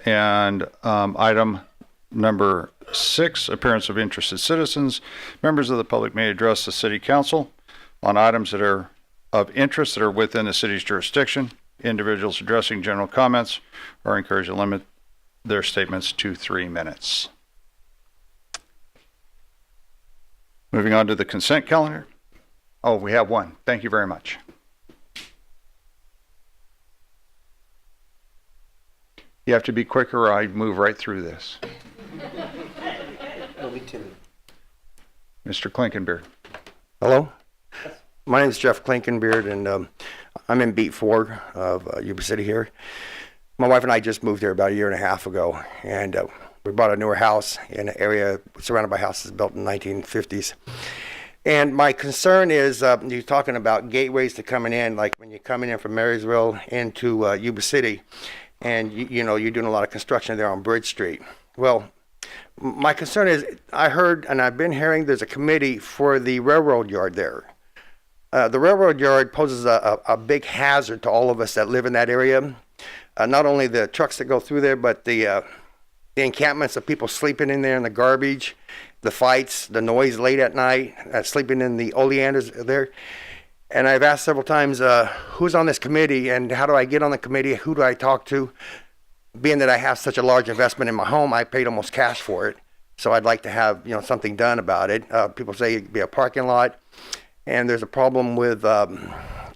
And item number 6, appearance of interested citizens. Members of the public may address the city council on items that are of interest that are within the city's jurisdiction. Individuals addressing general comments are encouraged to limit their statements to 3 minutes. Moving on to the consent calendar. Oh, we have one. Thank you very much. You have to be quicker or I move right through this. No, me too. Mr. Klinkenbeard. Hello, my name is Jeff Klinkenbeard, and I'm in Beat 4 of Yuba City here. My wife and I just moved here about a year and a half ago, and we bought a newer house in an area surrounded by houses built in the 1950s. And my concern is you're talking about gateways to coming in, like when you're coming in from Marysville into Yuba City, and you know you're doing a lot of construction there on Bridge Street. Well, my concern is I heard, and I've been hearing, there's a committee for the railroad yard there. The railroad yard poses a big hazard to all of us that live in that area. Not only the trucks that go through there, but the encampments of people sleeping in there in the garbage, the fights, the noise late at night, sleeping in the oleanders there. And I've asked several times, who's on this committee and how do I get on the committee? Who do I talk to? Being that I have such a large investment in my home, I paid almost cash for it. So I'd like to have, something done about it. People say it'd be a parking lot, and there's a problem with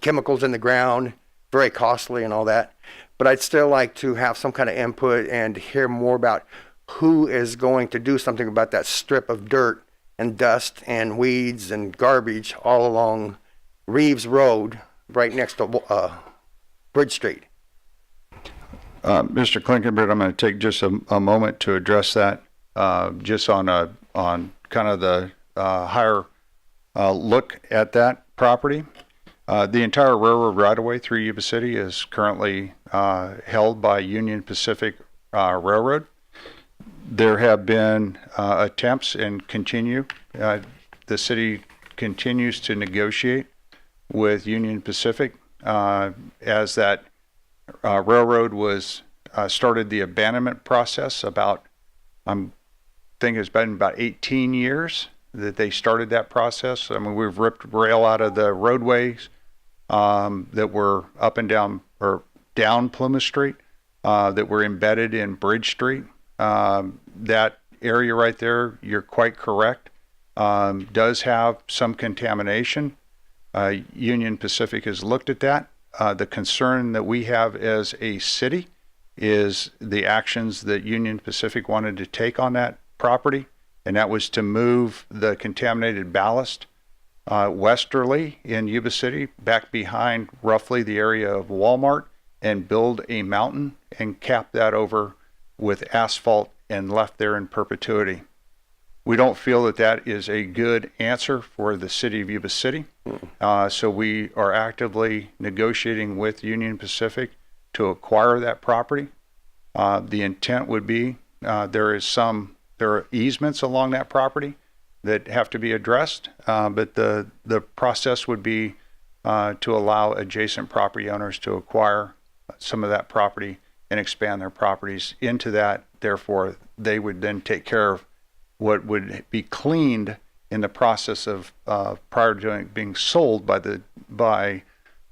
chemicals in the ground, very costly and all that. But I'd still like to have some kind of input and hear more about who is going to do something about that strip of dirt and dust and weeds and garbage all along Reeves Road, right next to Bridge Street. Mr. Klinkenbeard, I'm going to take just a moment to address that, just on kind of the higher look at that property. The entire railroad right-of-way through Yuba City is currently held by Union Pacific Railroad. There have been attempts and continue. The city continues to negotiate with Union Pacific as that railroad was started the abandonment process about, I think it's been about 18 years that they started that process. I mean, we've ripped rail out of the roadways that were up and down, or down Plymouth Street, that were embedded in Bridge Street. That area right there, you're quite correct, does have some contamination. Union Pacific has looked at that. The concern that we have as a city is the actions that Union Pacific wanted to take on that property, and that was to move the contaminated ballast westerly in Yuba City, back behind roughly the area of Walmart, and build a mountain and cap that over with asphalt and left there in perpetuity. We don't feel that that is a good answer for the city of Yuba City. So we are actively negotiating with Union Pacific to acquire that property. The intent would be, there are easements along that property that have to be addressed, but the process would be to allow adjacent property owners to acquire some of that property and expand their properties into that. Therefore, they would then take care of what would be cleaned in the process of prior to it being sold by the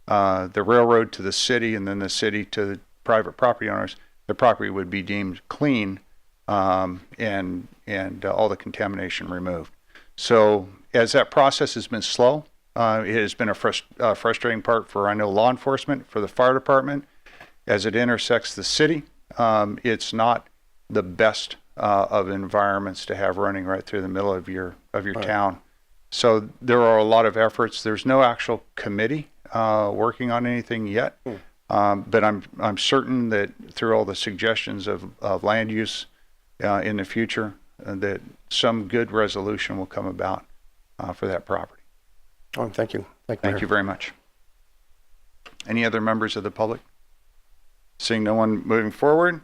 railroad to the city, and then the city to the private property owners. The property would be deemed clean and all the contamination removed. So as that process has been slow, it has been a frustrating part for, I know, law enforcement, for the fire department. As it intersects the city, it's not the best of environments to have running right through the middle of your right. town. So there are a lot of efforts. There's no actual committee working on anything yet, but I'm certain that through all the suggestions of land use in the future, that some good resolution will come about for that property. Oh, thank you. Thank you very much. Any other members of the public? Seeing no one moving forward,